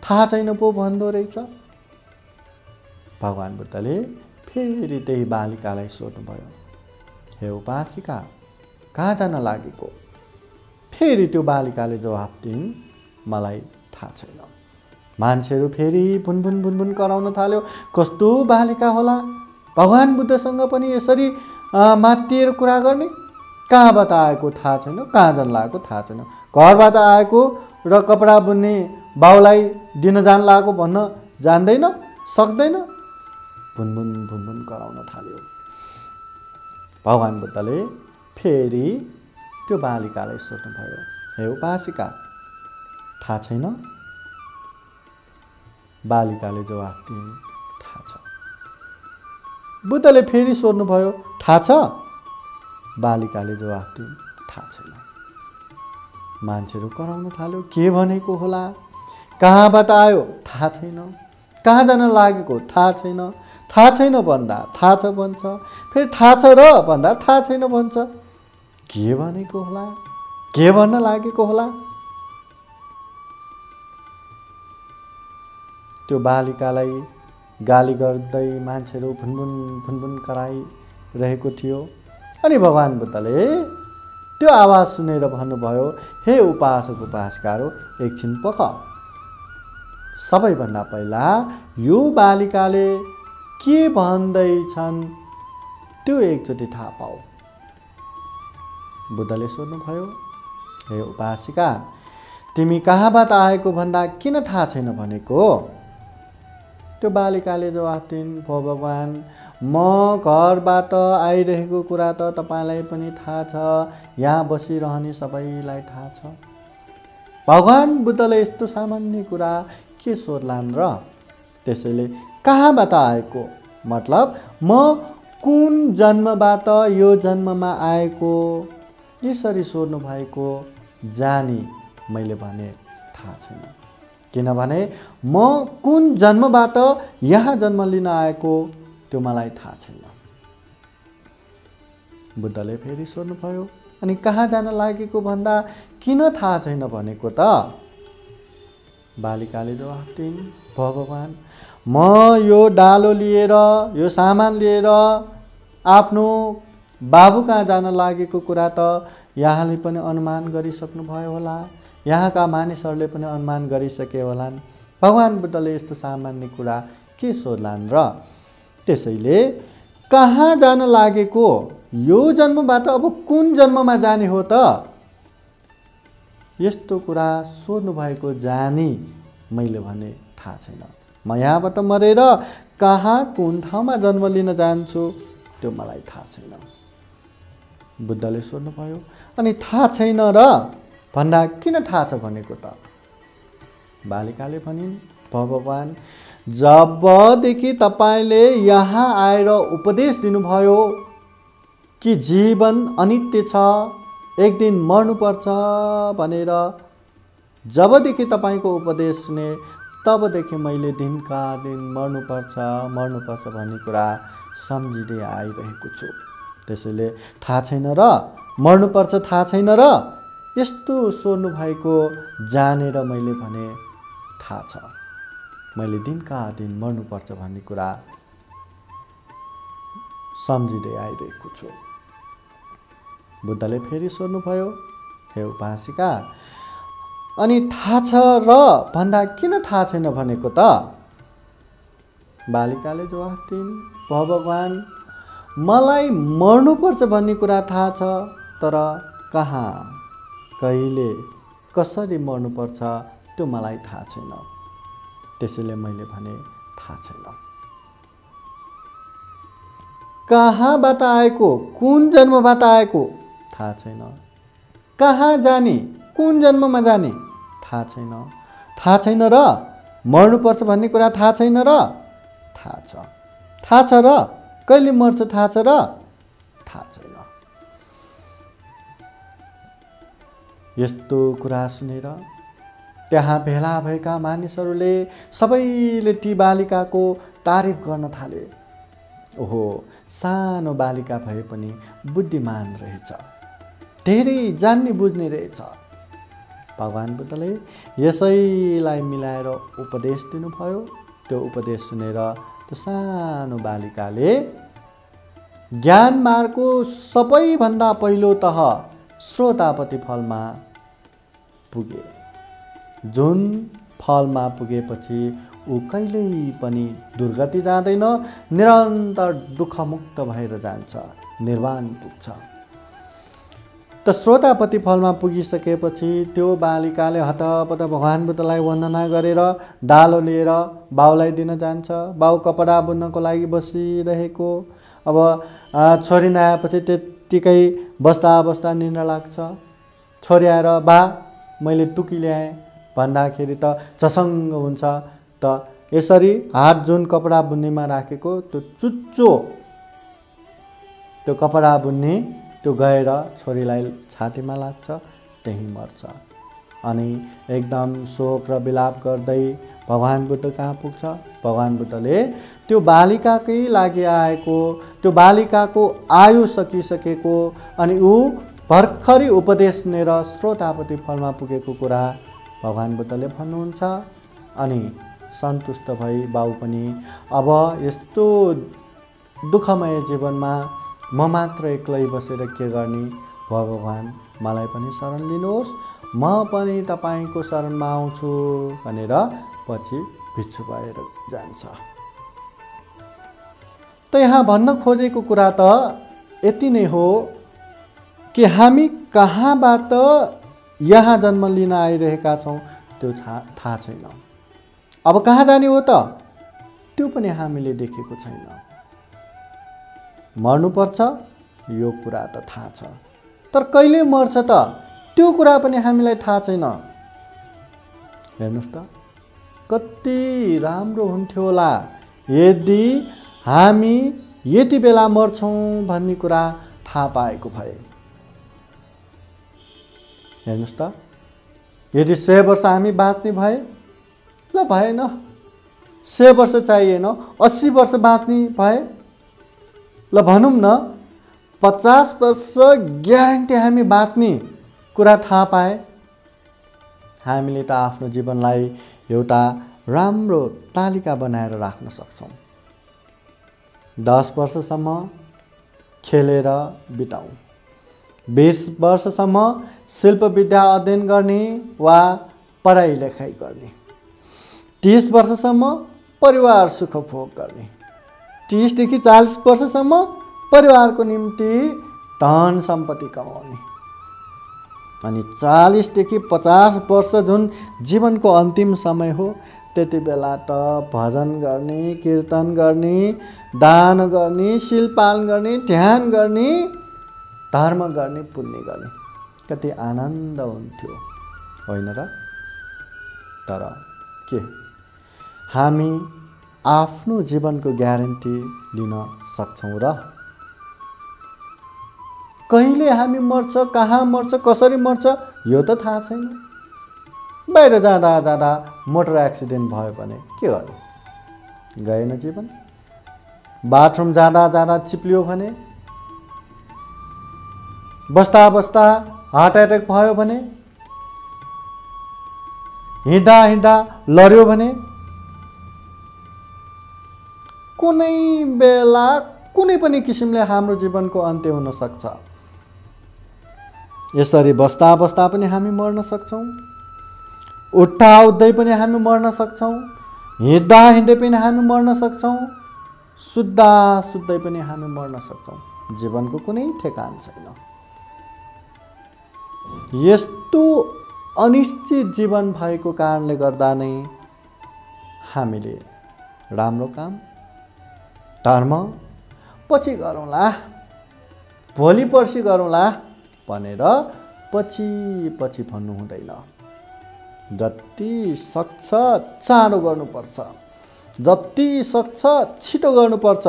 थाहा छैन पो भन्दो रहेछ। भगवान बुद्धले फेरि त्यही बालिकालाई सोध्नुभयो, हे उपासिका, कहाँ जान लागेको? फेरि त्यो बालिकाले जवाफ दिइन्, मलाई थाहा छैन। मान्छेहरू फेरि भुनभुन भुनभुन कराउन थाल्यो, कस्तो बालिका होला, भगवान बुद्धसँग पनि यसरी मात्तिएर कुरा गर्ने? कहाँबाट आएको थाहा छैन, कहाँ जान लागेको थाहा छैन, घरबाट आएको र कपडा बुन्ने बाउलाई दिन जान लागेको भन्न जान्दैन, सक्दैन? भुनभुन भुनभुन कराउन थाल्यो। भगवान बुद्धले फेरि त्यो बालिकालाई सोध्नुभयो, हे उपासिका, थाहा छैन? बालिकाले जवाफ दिइन्, थाहा छ। बुद्धले फेरि सोध्नुभयो, थाहा छ? बालिकाले जवाफ दिइन्, थाहा छैन। मान्छेहरू कराउन थाल्यो, के भनेको होला? कहाँबाट आयो? थाहा छैन। कहाँ जान लागेको? थाहा छैन। थाहा छैन भन्दा थाहा छ भन्छ, फेरि थाहा छ र भन्दा थाहा छैन भन्छ। के भनेको होला? के भन्न लागेको होला? त्यो बालिकालाई गाली गर्दै मान्छेहरू भुनभुन भुनभुन कराइरहेको थियो। अनि भगवान बुद्धले त्यो आवाज सुनेर भन्नुभयो, हे उपासक उपासिकाहरू, एकछिन पख। सबैभन्दा पहिला यो बालिकाले के भन्दैछन् त्यो एकचोटि थाहा पाऊ। बुद्धले सोध्नुभयो, हे उपासिका, तिमी कहाँबाट आएको भन्दा किन थाहा छैन भनेको? त्यो बालिकाले जवाफ दिइन्, भगवान, म घरबाट आइरहेको कुरा त तपाईँलाई पनि थाहा छ, यहाँ बसिरहने सबैलाई थाहा छ। भगवान बुद्धले यस्तो सामान्य कुरा के सोध्लान् र? त्यसैले कहाँबाट आएको मतलब म कुन जन्मबाट यो जन्ममा आएको यसरी सोध्नु भएको जानी मैले भने थाहा छैन। किनभने म कुन जन्मबाट यहाँ जन्म लिन आएको त्यो मलाई थाहा छैन। बुद्धले फेरि सोध्नुभयो, अनि कहाँ जान लागेको भन्दा किन थाहा छैन भनेको त? बालिकाले जवाफ दिइन्, भगवान, म यो डालो लिएर, यो सामान लिएर आफ्नो बाबु कहाँ जान लागेको कुरा त यहाँले पनि अनुमान गरिसक्नुभयो होला, यहाँका मानिसहरूले पनि अनुमान गरिसके होलान्। भगवान बुद्धले यस्तो सामान्य कुरा के सोध्लान् र? त्यसैले कहाँ जान लागेको यो जन्मबाट अब कुन जन्ममा जाने हो त? यस्तो कुरा सोध्नु भएको जानी मैले भने थाहा छैन। म यहाँबाट मरेर कहाँ कुन ठाउँमा जन्म लिन जान्छु त्यो मलाई थाहा छैन। बुद्धले सोध्नुभयो, अनि थाहा छैन र भन्दा किन थाहा छ भनेको त? बालिकाले भनिन्, भगवान, जबदेखि तपाईँले यहाँ आएर उपदेश दिनुभयो कि जीवन अनित्य छ, एक दिन मर्नुपर्छ भनेर जबदेखि तपाईँको उपदेश सुने तबदेखि मैले दिनका दिन मर्नुपर्छ भन्ने कुरा सम्झिँदै आइरहेको छु। त्यसैले थाहा छैन र? मर्नुपर्छ थाहा छैन र? यस्तो सोध्नु भएको जानेर मैले भने थाहा छ। मैले दिनका दिन मर्नुपर्छ भन्ने कुरा सम्झिँदै आइरहेको छु। बुद्धले फेरि सोध्नुभयो, हे उपासिका, अनि थाहा छ र भन्दा किन थाहा छैन भनेको त? बालिकाले जवाफ दिइन्, भगवान, मलाई मर्नुपर्छ भन्ने कुरा थाहा छ, तर कहाँ, कहिले, कसरी मर्नुपर्छ त्यो मलाई थाहा छैन। त्यसैले मैले भने थाहा छैन। कहाँबाट आएको, कुन जन्मबाट आएको थाहा छैन। कहाँ जाने, कुन जन्ममा जाने थाहा छैन। थाहा छैन र? मर्नुपर्छ भन्ने कुरा थाहा छैन र? थाहा छ। थाहा छ र? कहिले मर्छ थाहा छ र? थाहा छैन। यस्तो कुरा सुनेर त्यहाँ भेला भएका मानिसहरूले सबैले ती बालिकाको तारिफ गर्न थाले। ओहो, सानो बालिका भए पनि बुद्धिमान रहेछ, धेरै जान्ने बुझ्ने रहेछ। भगवान बुद्धले यसैलाई मिलाएर उपदेश दिनुभयो। त्यो उपदेश सुनेर त्यो सानो बालिकाले ज्ञान मार्गको सबैभन्दा पहिलो तह श्रोतापति फलमा पुगे। जुन फलमा पुगेपछि ऊ कहिल्यै पनि दुर्गति जाँदैन, निरन्तर दुःखमुक्त भएर जान्छ, निर्वाण पुग्छ। त श्रोतापति फलमा पुगिसकेपछि त्यो बालिकाले हतपत भगवान बुद्धलाई वन्दना गरेर डालो लिएर बाउलाई दिन जान्छ। बाउ कपडा बुन्नको लागि बसिरहेको। अब छोरी नआएपछि त्यत्तिकै बस्दा बस्दा निन्द्रा लाग्छ। छोरी आएर बा मैले टुकी ल्याएँ भन्दाखेरि त चसङ्ग हुन्छ। त यसरी हात जुन कपडा बुन्नेमा राखेको त्यो चुच्चो त्यो कपडा बुन्ने त्यो गएर छोरीलाई छातीमा लाग्छ, त्यहीँ मर्छ। अनि एकदम शोक र विलाप गर्दै भगवान बुद्ध कहाँ पुग्छ। भगवान बुद्धले त्यो बालिकाकै लागि आएको, त्यो बालिकाको आयु सकिसकेको अनि ऊ भर्खरै उपदेश सुनेर श्रोतापति फलमा पुगेको कुरा भगवान बुद्धले भन्नुहुन्छ। अनि सन्तुष्ट भई बाउ पनि अब यस्तो दुःखमय जीवनमा म मात्र एक्लै बसेर के गर्ने, भगवान मलाई पनि शरण लिनुहोस्, म पनि तपाईँको शरणमा आउँछु भनेर पछि भिक्षु भएर जान्छ। त यहाँ भन्न खोजेको कुरा त यति नै हो कि हामी कहाँबाट यहाँ जन्म लिन आइरहेका छौँ त्यो थाहा छैन। अब कहाँ जाने हो त त्यो पनि हामीले देखेको छैन। मर्नुपर्छ यो कुरा त थाहा छ, तर कहिले मर्छ त त्यो कुरा पनि हामीलाई थाहा छैन। हेर्नुहोस् त कति राम्रो हुन्थ्यो होला यदि हामी यति बेला मर्छौँ भन्ने कुरा थाहा पाएको भए। हेर्नुहोस् त यदि 100 वर्ष हामी बाँच्ने भए ल भएन, 100 वर्ष चाहिएन 80 वर्ष बाँच्ने भए ल भनौँ न 50 वर्ष ग्यारेन्टी हामी बाँच्ने कुरा थाहा पाए, हामीले त आफ्नो जीवनलाई एउटा राम्रो तालिका बनाएर राख्न सक्छौँ। 10 वर्षसम्म खेलेर बिताउँ, 20 वर्षसम्म शिल्प विद्या अध्ययन गर्ने वा पढाइ लेखाइ गर्ने, 30 वर्षसम्म परिवार सुख भोग गर्ने, 30 देखि 40 वर्षसम्म परिवारको निम्ति धन सम्पत्ति कमाउने, अनि 40 देखि 50 वर्ष जुन जीवनको अन्तिम समय हो त्यति बेला त भजन गर्ने, कीर्तन गर्ने, दान गर्ने, शिलपालन गर्ने, ध्यान गर्ने, धर्म गर्ने, पुण्य गर्ने, कति आनन्द हुन्थ्यो होइन र। तर के हामी आफ्नो जीवनको ग्यारेन्टी लिन सक्छौँ र? कहिले हामी मर्छ, कहाँ मर्छ, कसरी मर्छ यो त थाहा छैन। बाहिर जाँदा जाँदा मोटर एक्सिडेन्ट भयो भने के गर्ने, गएन जीवन। बाथरुम जाँदा जाँदा चिप्लियो भने, बस्दा बस्दा हार्ट एट्याक भयो भने, हिँड्दा हिँड्दा लड्यो भने, कुनै बेला कुनै पनि किसिमले हाम्रो जीवनको अन्त्य हुन सक्छ। यसरी बस्दा बस्दा पनि हामी मर्न सक्छौँ, उठ्दा उठ्दै पनि हामी मर्न सक्छौँ, हिँड्दा हिँड्दै पनि हामी मर्न सक्छौँ, सुत्दा सुत्दै पनि हामी मर्न सक्छौँ। जीवनको कुनै ठेगान छैन। यस्तो अनिश्चित जीवन भएको कारणले गर्दा नै हामीले राम्रो काम धर्म पछि गरौँला, भोलि पर्सि गरौँला भनेर पछि पछि भन्नु हुँदैन। जति सक्छ चाँडो गर्नुपर्छ, जति सक्छ छिटो गर्नुपर्छ।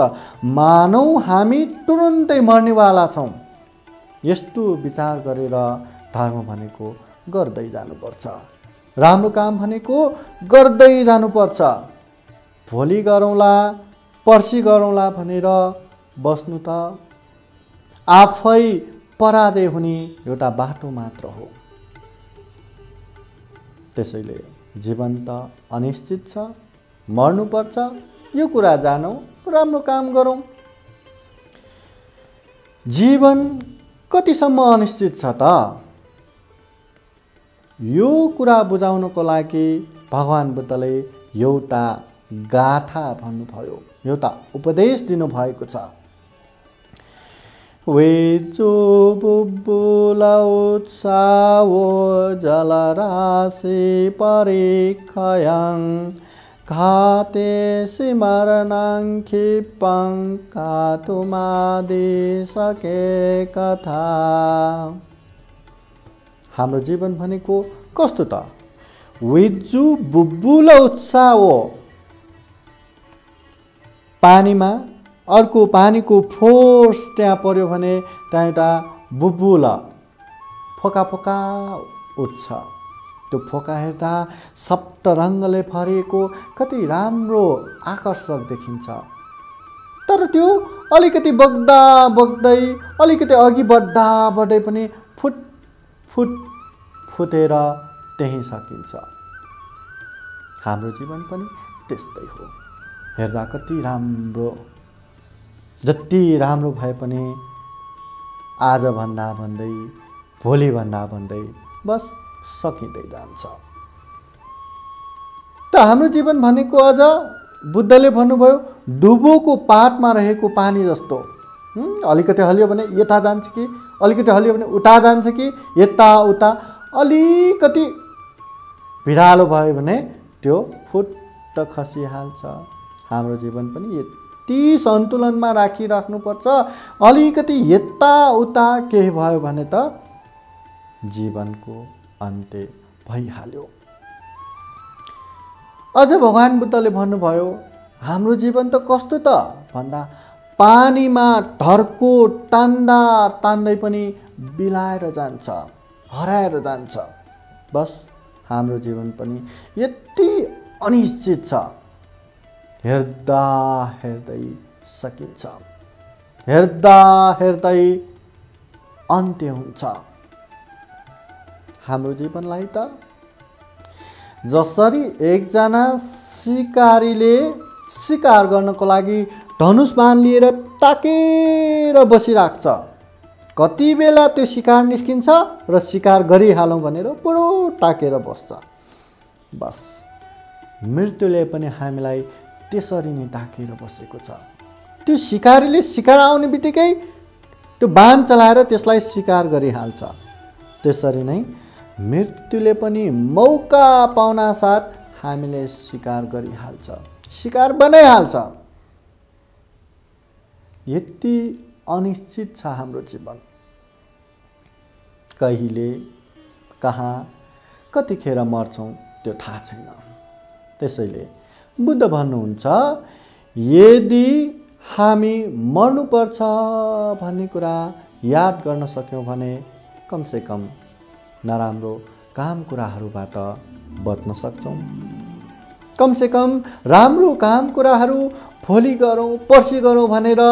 मानौ हामी तुरुन्तै मर्नेवाला छौँ, यस्तो विचार गरेर धर्म भनेको गर्दै जानुपर्छ, राम्रो काम भनेको गर्दै जानुपर्छ। भोलि गरौँला पर्सि गरौँला भनेर बस्नु त आफै पराजय हुने एउटा बाटो मात्र हो। त्यसैले जीवन त अनिश्चित छ, मर्नुपर्छ, यो कुरा जानौँ, राम्रो काम गरौँ। जीवन कतिसम्म अनिश्चित छ त? यो कुरा बुझाउनको लागि भगवान बुद्धले एउटा गाथा भन्नुभयो, एउटा उपदेश दिनुभएको छ। वेजो बुबुला उत्सावो जलराशि परीक्षयां घाते सिमरणां क्षिपं कातुमादिशके कथा। हाम्रो जीवन भनेको कस्तो त? विजु बुबुल उत्साह हो, पानीमा अर्को पानीको फोर्स त्यहाँ पर्यो भने त्यहाँ एउटा बुबुल फोका फोका उठ्छ। त्यो फोका हेर्दा सप्तरङ्गले भरिएको कति राम्रो आकर्षक देखिन्छ। तर त्यो अलिकति बग्दा बग्दै अलिकति अघि बढ्दा बढ्दै पनि फुट फुट फुटेर त्यहीँ सकिन्छ। हाम्रो जीवन पनि त्यस्तै हो। हेर्दा कति राम्रो, जति राम्रो भए पनि आज भन्दा भन्दै भोलि भन्दा भन्दै बस सकिँदै जान्छ। त हाम्रो जीवन भनेको अझ बुद्धले भन्नुभयो डुबोको पातमा रहेको पानी जस्तो। अलिकति हल्यो भने यता जान्छ कि, अलिकति हल्यो भने उता जान्छ कि, यता उता अलिकति भिरालो भयो भने त्यो फुट्ट खसिहाल्छ। हाम्रो जीवन पनि यति सन्तुलनमा राखिराख्नुपर्छ। अलिकति यता उता केही भयो भने त जीवनको अन्त्य भइहाल्यो। अझ भगवान बुद्धले भन्नुभयो हाम्रो जीवन त कस्तो त भन्दा पानीमा ढर्को तान्दा तान्दै पनि बिलाएर जान्छ, हराएर जान्छ। बस हाम्रो जीवन पनि यति अनिश्चित छ। हेर्दा हेर्दै सकिन्छ, हेर्दा हेर्दै अन्त्य हुन्छ। हाम्रो जीवनलाई त जसरी एकजना शिकारीले शिकार गर्नको लागि धनुष बाण लिएर ताकेर बसिराख्छ, कति बेला त्यो शिकार निस्किन्छ र शिकार गरिहालौँ भनेर पुरो ताकेर बस्छ। बस मृत्युले पनि हामीलाई त्यसरी नै ताकेर बसेको छ। त्यो शिकारीले शिकार आउने बित्तिकै त्यो बाण चलाएर त्यसलाई शिकार गरिहाल्छ। त्यसरी नै मृत्युले पनि मौका पाउना साथ हामीले शिकार गरिहाल्छ, शिकार बनाइहाल्छ। यति अनिश्चित छ हाम्रो जीवन। कहिले कहाँ कतिखेर मर्छौँ त्यो थाहा छैन। त्यसैले बुद्ध भन्नुहुन्छ यदि हामी मर्नुपर्छ भन्ने कुरा याद गर्न सक्यौँ भने कमसेकम नराम्रो काम कुराहरूबाट बच्न सक्छौँ। कमसेकम राम्रो काम कुराहरू भोलि गरौँ पर्सि गरौँ भनेर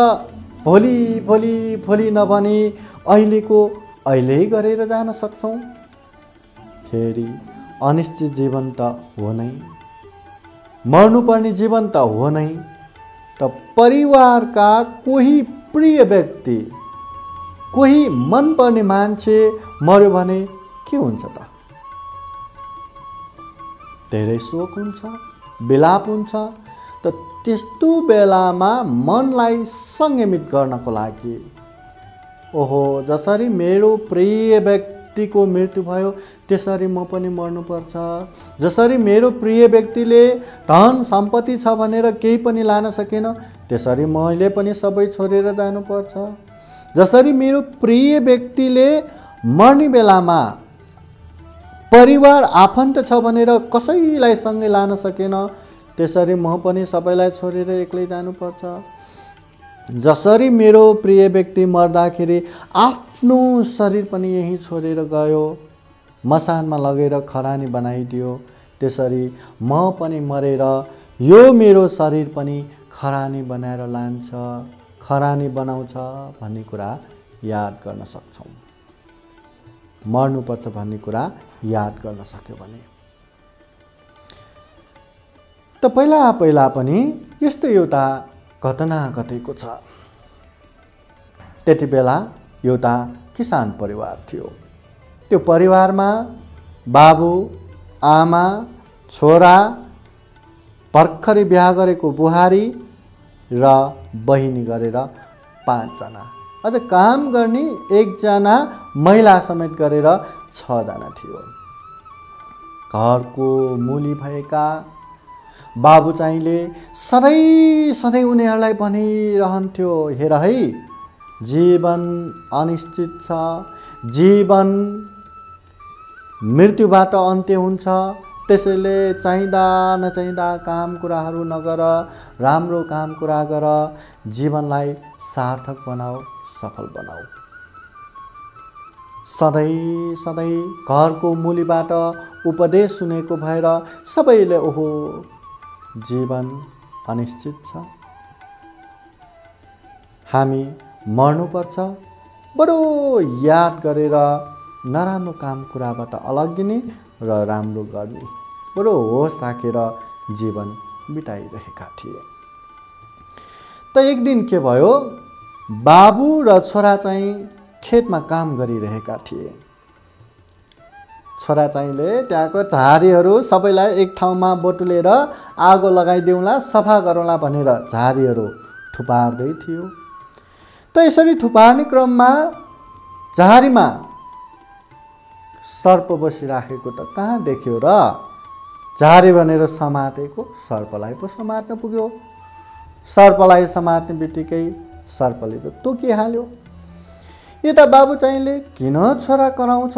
भोलि भोलि भोलि नभनी अहिलेको अहिले गरेर जान सक्छौँ। फेरि अनिश्चित जीवन त हो नै, मर्नुपर्ने जीवन त हो नै। त परिवारका कोही प्रिय व्यक्ति, कोही मनपर्ने मान्छे मर्यो भने के हुन्छ त? धेरै शोक हुन्छ, विलाप हुन्छ। त त्यस्तो बेलामा मनलाई संयमित गर्नको लागि ओहो जसरी मेरो प्रिय व्यक्तिको मृत्यु भयो त्यसरी म पनि मर्नुपर्छ। जसरी मेरो प्रिय व्यक्तिले धन सम्पत्ति छ भनेर केही पनि लान सकेन त्यसरी मैले पनि सबै छोडेर जानुपर्छ। जसरी मेरो प्रिय व्यक्तिले मर्ने बेलामा परिवार आफन्त छ भनेर कसैलाई सँगै लान सकेन त्यसरी म पनि सबैलाई छोडेर एक्लै जानुपर्छ। जसरी मेरो प्रिय व्यक्ति मर्दाखेरि आफ्नो शरीर पनि यही छोडेर गयो, मसानमा लगेर खरानी बनाइदियो, त्यसरी म पनि मरेर यो मेरो शरीर पनि खरानी बनाएर लान्छ, खरानी बनाउँछ भन्ने कुरा याद गर्न सक्छौँ। मर्नुपर्छ भन्ने कुरा याद गर्न सक्यो भने त पहिला पहिला पनि यस्तो एउटा घटना घटेको छ। त्यति बेला एउटा किसान परिवार थियो। त्यो परिवारमा बाबु, आमा, छोरा, भर्खरै बिहा गरेको बुहारी र बहिनी गरेर 5 जना, अझ काम गर्ने 1 जना महिला समेत गरेर 6 जना थियो। घरको मुली भएका बाबु चाहिँले सधैँ सधैँ उनीहरूलाई भनिरहन्थ्यो, हेर है, जीवन अनिश्चित छ, जीवन मृत्युबाट अन्त्य हुन्छ, त्यसैले चाहिँदा नचाहिँदा काम कुराहरू नगर, राम्रो काम कुरा गर, जीवनलाई सार्थक बनाऊ, सफल बनाऊ। सधैँ सधैँ घरको मुलीबाट उपदेश सुनेको भएर सबैले ओहो जीवन अनिश्चित छ, हामी मर्नुपर्छ, बडो याद गरेर नराम्रो काम कुराबाट अलग्गिने र राम्रो गर्ने बडो होस राखेर जीवन बिताइरहेका थिए। त एक दिन के भयो, बाबु र छोरा चाहिँ खेतमा काम गरिरहेका थिए। छोरा चाहिँले त्यहाँको झारीहरू सबैलाई एक ठाउँमा बटुलेर आगो लगाइदेऊला, सफा गरौँला भनेर झारीहरू थुपार्दै थियो। त यसरी थुपार्ने क्रममा झारीमा सर्प बसिराखेको त कहाँ देख्यो र, झारी भनेर समातेको सर्पलाई पो समात्न पुग्यो। सर्पलाई समात्ने बित्तिकै सर्पले त तोकिहाल्यो। यता बाबु चाहिँले किन छोरा कराउँछ,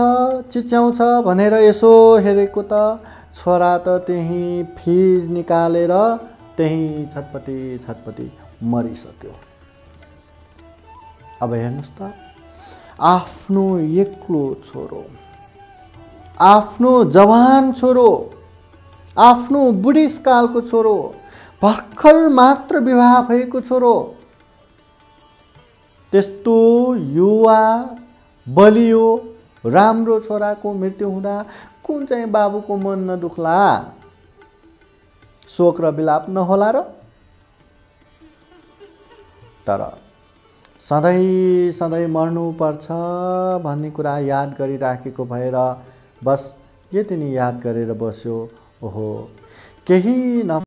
चिच्याउँछ भनेर यसो हेरेको त छोरा त त्यही फिज निकालेर त्यही छटपटी छटपटी मरिसक्यो। अब हेर्नुहोस् त, आफ्नो एक्लो छोरो, आफ्नो जवान छोरो, आफ्नो बुढेसकालको छोरो, भर्खर मात्र विवाह भएको छोरो, त्यस्तो युवा बलियो राम्रो छोराको मृत्यु हुँदा कुन चाहिँ बाबुको मन नदुख्ला, शोक र विलाप नहोला र? तर सधैँ सधैँ मर्नुपर्छ भन्ने कुरा याद गरिराखेको भएर बस यति नै याद गरेर बस्यो। ओहो केही न